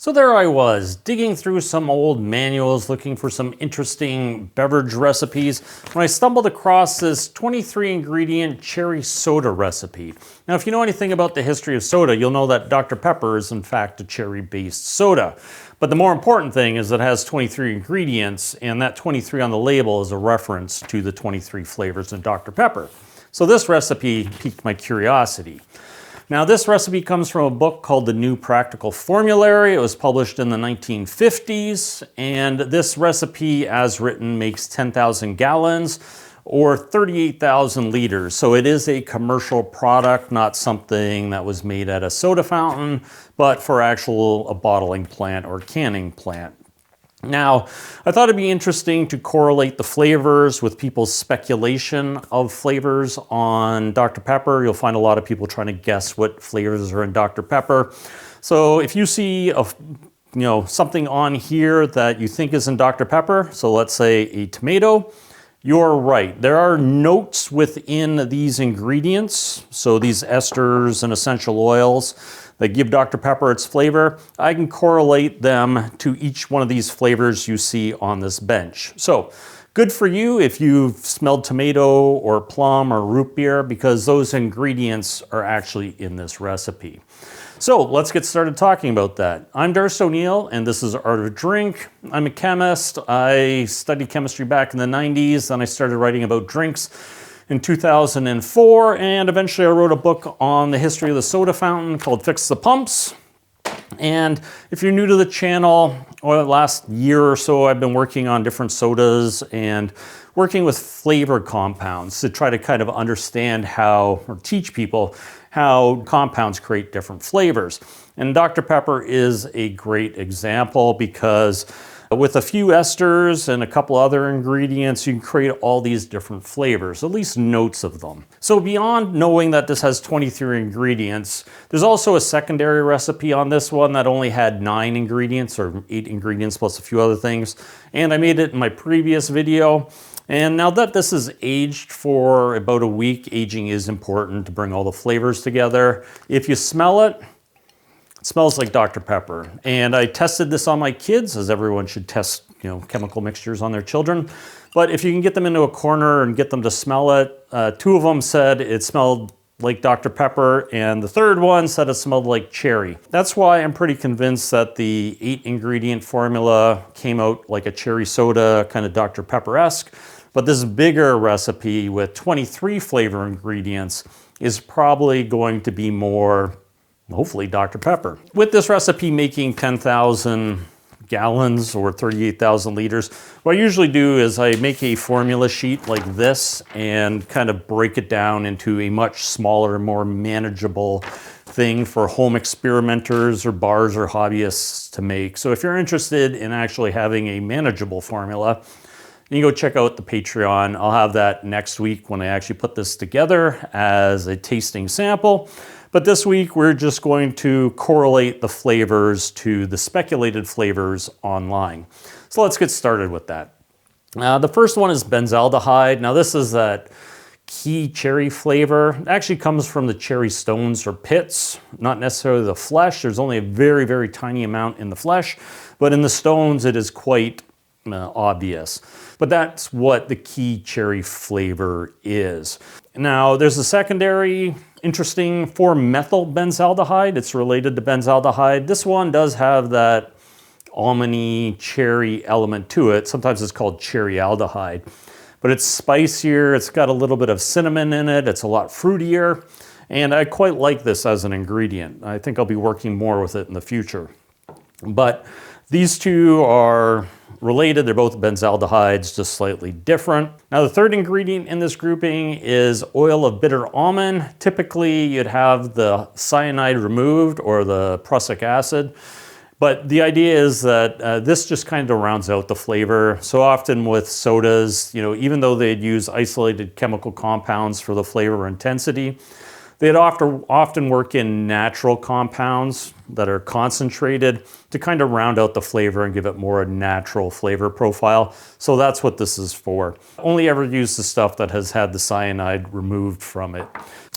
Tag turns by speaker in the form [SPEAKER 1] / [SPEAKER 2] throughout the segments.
[SPEAKER 1] So there I was, digging through some old manuals looking for some interesting beverage recipes when I stumbled across this 23 ingredient cherry soda recipe. Now, if you know anything about the history of soda, you'll know that Dr. Pepper is in fact a cherry-based soda. But the more important thing is it has 23 ingredients, and that 23 on the label is a reference to the 23 flavors in Dr. Pepper. So this recipe piqued my curiosity. Now, this recipe comes from a book called The New Practical Formulary. It was published in the 1950s, and this recipe, as written, makes 10,000 gallons or 38,000 liters. So it is a commercial product, not something that was made at a soda fountain, but for a bottling plant or canning plant. Now, I thought it'd be interesting to correlate the flavors with people's speculation of flavors on Dr. Pepper. You'll find a lot of people trying to guess what flavors are in Dr. Pepper. So if you see something on here that you think is in Dr. Pepper, so let's say a tomato, you're right. There are notes within these ingredients, so these esters and essential oils that give Dr. Pepper its flavor. I can correlate them to each one of these flavors you see on this bench. So good for you if you've smelled tomato or plum or root beer, because those ingredients are actually in this recipe. So let's get started talking about that. I'm Darcy O'Neill, and this is Art of Drink. I'm a chemist. I studied chemistry back in the 90s, then I started writing about drinks in 2004, and eventually I wrote a book on the history of the soda fountain called Fix the Pumps. And if you're new to the channel, over the last year or so, I've been working on different sodas and working with flavor compounds to try to kind of understand how, or teach people how compounds create different flavors. And Dr. Pepper is a great example because with a few esters and a couple other ingredients, you can create all these different flavors, at least notes of them. So beyond knowing that this has 23 ingredients, there's also a secondary recipe on this one that only had 9 ingredients or 8 ingredients plus a few other things. And I made it in my previous video. And now that this is aged for about a week, aging is important to bring all the flavors together. If you smell it, it smells like Dr. Pepper. And I tested this on my kids, as everyone should test, chemical mixtures on their children. But if you can get them into a corner and get them to smell it, 2 of them said it smelled like Dr. Pepper, and the third one said it smelled like cherry. That's why I'm pretty convinced that the 8 ingredient formula came out like a cherry soda, kind of Dr. Pepper-esque. But this bigger recipe with 23 flavor ingredients is probably going to be more, hopefully, Dr. Pepper. With this recipe making 10,000 gallons or 38,000 liters, what I usually do is I make a formula sheet like this and kind of break it down into a much smaller, more manageable thing for home experimenters or bars or hobbyists to make. So if you're interested in actually having a manageable formula, you can go check out the Patreon. I'll have that next week when I actually put this together as a tasting sample. But this week, we're just going to correlate the flavors to the speculated flavors online. So let's get started with that. The first one is benzaldehyde. Now this is that key cherry flavor. It actually comes from the cherry stones or pits, not necessarily the flesh. There's only a very, very tiny amount in the flesh, but in the stones, it is quite obvious. But that's what the key cherry flavor is. Now, there's a secondary interesting 4-methyl benzaldehyde. It's related to benzaldehyde. This one does have that almondy cherry element to it. Sometimes it's called cherry aldehyde. But it's spicier. It's got a little bit of cinnamon in it. It's a lot fruitier. And I quite like this as an ingredient. I think I'll be working more with it in the future. But these two are related. They're both benzaldehydes, just slightly different. Now, the third ingredient in this grouping is oil of bitter almond. Typically, you'd have the cyanide removed or the prussic acid. But the idea is that this just kind of rounds out the flavor. So often with sodas, even though they'd use isolated chemical compounds for the flavor intensity, they'd often work in natural compounds that are concentrated to kind of round out the flavor and give it more a natural flavor profile. So that's what this is for. Only ever use the stuff that has had the cyanide removed from it.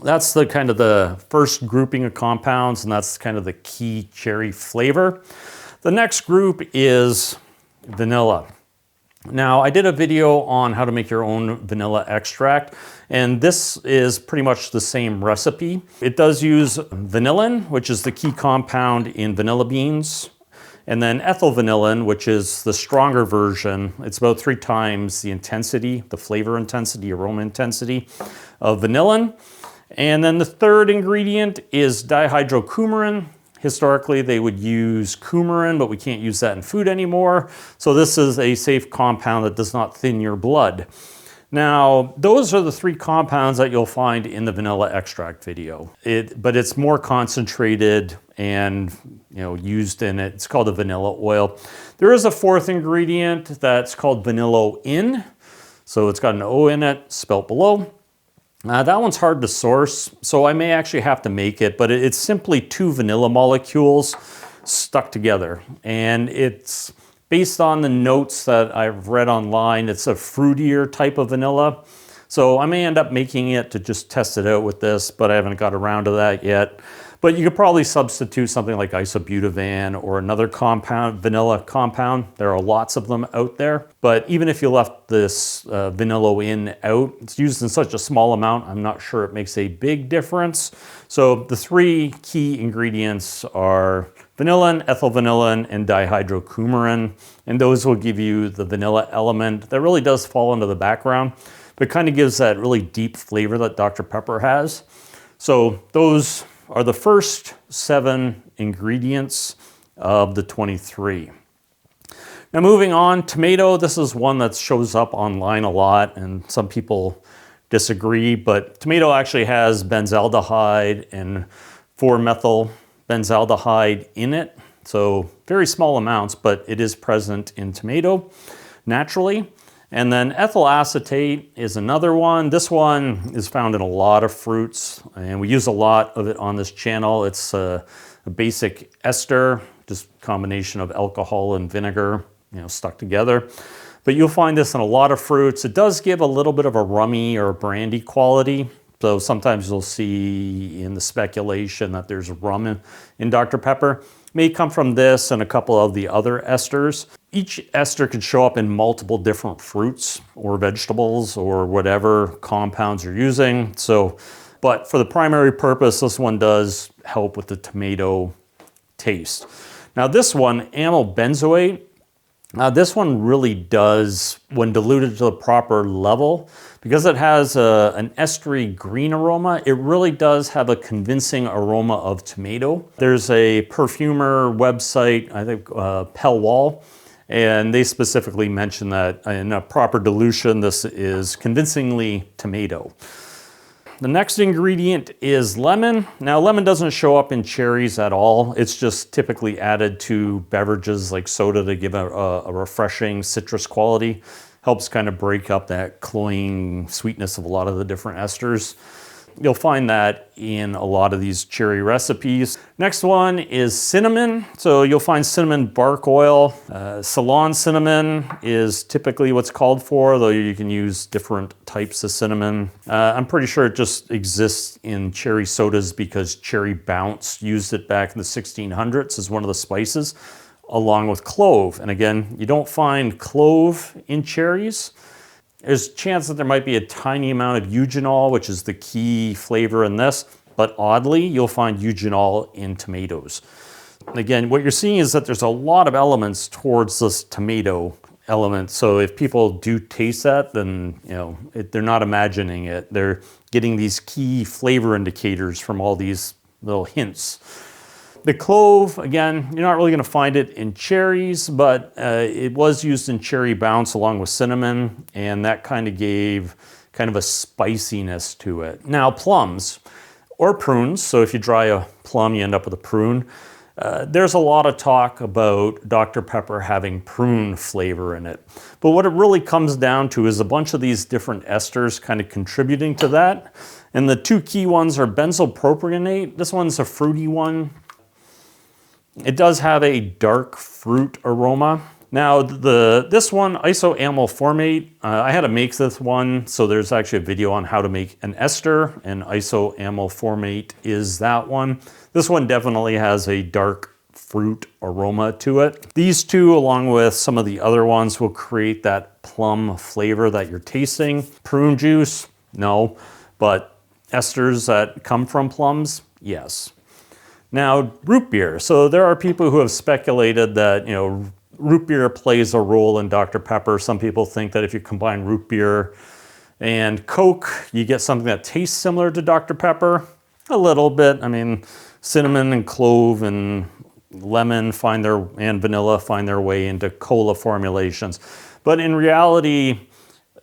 [SPEAKER 1] That's the kind of the first grouping of compounds, and that's kind of the key cherry flavor. The next group is vanilla. Now, I did a video on how to make your own vanilla extract, and this is pretty much the same recipe. It does use vanillin, which is the key compound in vanilla beans, and then ethyl vanillin, which is the stronger version. It's about 3 times the intensity, the flavor intensity, aroma intensity of vanillin. And then the third ingredient is dihydrocoumarin. Historically, they would use coumarin, but we can't use that in food anymore. So this is a safe compound that does not thin your blood. Now, those are the 3 compounds that you'll find in the vanilla extract video. But it's more concentrated and used in it. It's called a vanilla oil. There is a 4th ingredient that's called vanilloin. So it's got an O in it, spelt below. That one's hard to source, so I may actually have to make it, but it's simply 2 vanilla molecules stuck together. And it's based on the notes that I've read online. It's a fruitier type of vanilla. So I may end up making it to just test it out with this, but I haven't got around to that yet. But you could probably substitute something like isobutylvan or another compound, vanilla compound. There are lots of them out there. But even if you left this vanilloin out, it's used in such a small amount, I'm not sure it makes a big difference. So the 3 key ingredients are vanillin, ethyl vanillin, and dihydrocoumarin. And those will give you the vanilla element that really does fall into the background, but kind of gives that really deep flavor that Dr. Pepper has. So those are the first 7 ingredients of the 23. Now moving on, tomato. This is one that shows up online a lot, and some people disagree, but tomato actually has benzaldehyde and 4-methyl benzaldehyde in it. So very small amounts, but it is present in tomato naturally. And then ethyl acetate is another one. This one is found in a lot of fruits, and we use a lot of it on this channel. It's a basic ester, just a combination of alcohol and vinegar, stuck together. But you'll find this in a lot of fruits. It does give a little bit of a rummy or brandy quality. So sometimes you'll see in the speculation that there's rum in Dr. Pepper. It may come from this and a couple of the other esters. Each ester can show up in multiple different fruits or vegetables or whatever compounds you're using. But for the primary purpose, this one does help with the tomato taste. Now this one, amyl benzoate, this one really does, when diluted to the proper level, because it has an estery green aroma, it really does have a convincing aroma of tomato. There's a perfumer website, I think Wall, and they specifically mention that in a proper dilution, this is convincingly tomato. The next ingredient is lemon. Now, lemon doesn't show up in cherries at all. It's just typically added to beverages like soda to give a refreshing citrus quality. Helps kind of break up that cloying sweetness of a lot of the different esters. You'll find that in a lot of these cherry recipes. Next one is cinnamon. So you'll find cinnamon bark oil. Ceylon cinnamon is typically what's called for, though you can use different types of cinnamon. I'm pretty sure it just exists in cherry sodas because Cherry Bounce used it back in the 1600s as one of the spices, along with clove. And again, you don't find clove in cherries. There's a chance that there might be a tiny amount of eugenol, which is the key flavor in this, but oddly, you'll find eugenol in tomatoes. Again, what you're seeing is that there's a lot of elements towards this tomato element. So if people do taste that, then they're not imagining it. They're getting these key flavor indicators from all these little hints. The clove, again, you're not really going to find it in cherries, but it was used in Cherry Bounce along with cinnamon, and that kind of gave kind of a spiciness to it. Now, plums or prunes, so if you dry a plum, you end up with a prune. There's a lot of talk about Dr. Pepper having prune flavor in it. But what it really comes down to is a bunch of these different esters kind of contributing to that. And the 2 key ones are benzyl propionate. This one's a fruity one. It does have a dark fruit aroma. Now this one, isoamyl formate, I had to make this one, so there's actually a video on how to make an ester, and isoamyl formate is that one. This one definitely has a dark fruit aroma to it. These two, along with some of the other ones, will create that plum flavor that you're tasting. Prune juice, no, but esters that come from plums, yes. Now, root beer. So there are people who have speculated that, root beer plays a role in Dr. Pepper. Some people think that if you combine root beer and Coke, you get something that tastes similar to Dr. Pepper. A little bit. I mean, cinnamon and clove and lemon and vanilla find their way into cola formulations. But in reality,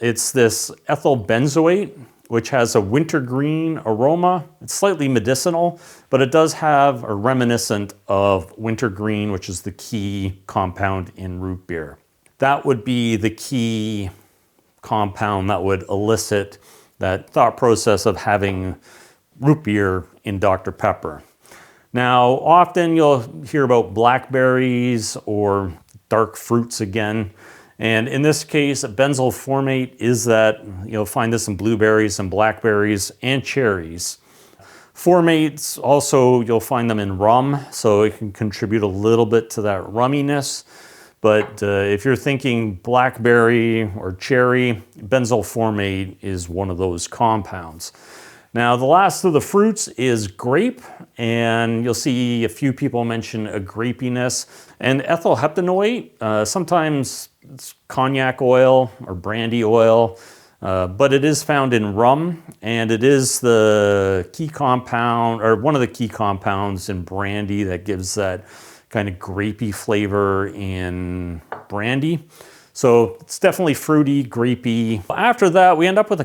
[SPEAKER 1] it's this ethyl benzoate, which has a wintergreen aroma. It's slightly medicinal, but it does have a reminiscent of wintergreen, which is the key compound in root beer. That would be the key compound that would elicit that thought process of having root beer in Dr. Pepper. Now, often you'll hear about blackberries or dark fruits again. And in this case, benzyl formate is that. You'll find this in blueberries and blackberries and cherries. Formates, also, you'll find them in rum, so it can contribute a little bit to that rumminess. But if you're thinking blackberry or cherry, benzyl formate is one of those compounds. Now, the last of the fruits is grape, and you'll see a few people mention a grapiness. And ethyl heptanoate, sometimes it's cognac oil or brandy oil, but it is found in rum, and it is the key compound, or one of the key compounds in brandy that gives that kind of grapey flavor in brandy. So it's definitely fruity, grapey. After that, we end up with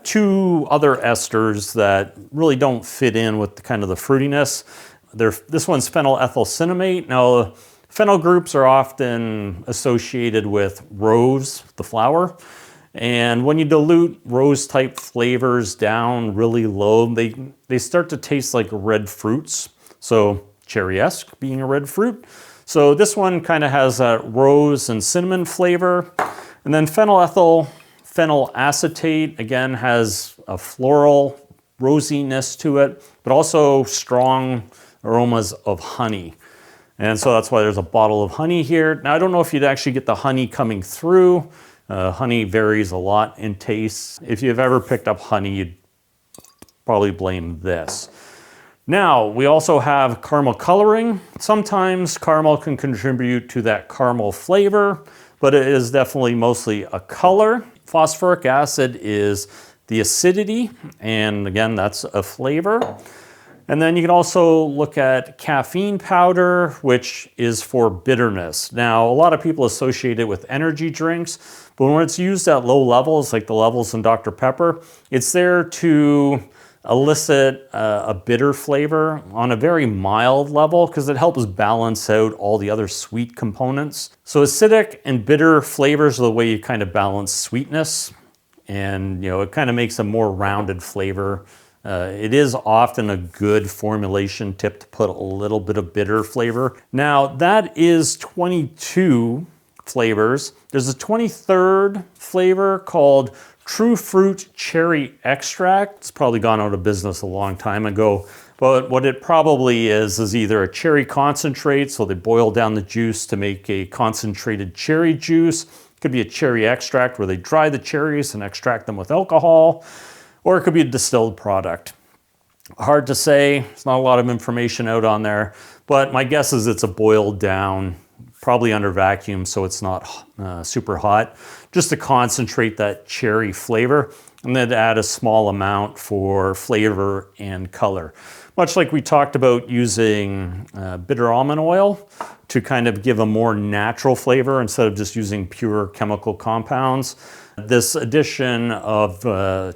[SPEAKER 1] two other esters that really don't fit in with kind of the fruitiness. This one's phenylethyl cinnamate. Now, phenyl groups are often associated with rose, the flower. And when you dilute rose type flavors down really low, they start to taste like red fruits. So cherry-esque being a red fruit. So this one kind of has that rose and cinnamon flavor. And then phenyl acetate, again, has a floral rosiness to it, but also strong aromas of honey. And so that's why there's a bottle of honey here. Now, I don't know if you'd actually get the honey coming through. Honey varies a lot in taste. If you've ever picked up honey, you'd probably blame this. Now, we also have caramel coloring. Sometimes caramel can contribute to that caramel flavor, but it is definitely mostly a color. Phosphoric acid is the acidity, and again, that's a flavor. And then you can also look at caffeine powder, which is for bitterness. Now, a lot of people associate it with energy drinks, but when it's used at low levels, like the levels in Dr. Pepper, it's there to elicit a bitter flavor on a very mild level because it helps balance out all the other sweet components. So acidic and bitter flavors are the way you kind of balance sweetness, and it kind of makes a more rounded flavor. It is often a good formulation tip to put a little bit of bitter flavor. Now, that is 22 flavors. There's a 23rd flavor called True Fruit Cherry Extract. It's probably gone out of business a long time ago, but what it probably is either a cherry concentrate, so they boil down the juice to make a concentrated cherry juice. It could be a cherry extract where they dry the cherries and extract them with alcohol, or it could be a distilled product. Hard to say, there's not a lot of information out on there, but my guess is it's a boiled down, probably under vacuum, so it's not super hot, just to concentrate that cherry flavor, and then add a small amount for flavor and color. Much like we talked about using bitter almond oil to kind of give a more natural flavor instead of just using pure chemical compounds. This addition of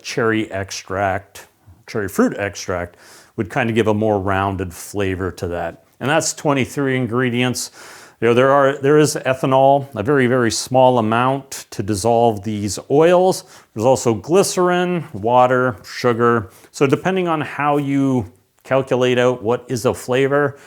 [SPEAKER 1] cherry fruit extract would kind of give a more rounded flavor to that. And that's 23 ingredients. There is ethanol, a very, very small amount to dissolve these oils. There's also glycerin, water, sugar. So depending on how you calculate out what is a flavor,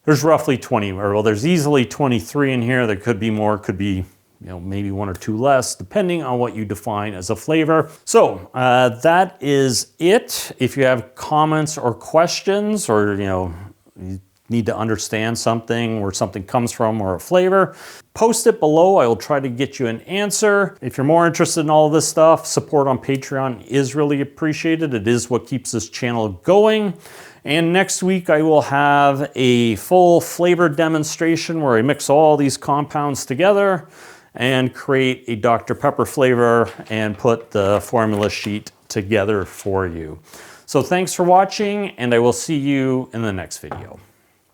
[SPEAKER 1] there's roughly 20, there's easily 23 in here. There could be more, could be maybe one or two less, depending on what you define as a flavor. So that is it. If you have comments or questions, or you need to understand something, where something comes from, or a flavor, post it below. I will try to get you an answer. If you're more interested in all of this stuff, support on Patreon is really appreciated. It is what keeps this channel going. And next week I will have a full flavor demonstration where I mix all these compounds together and create a Dr. Pepper flavor and put the formula sheet together for you. So thanks for watching, and I will see you in the next video.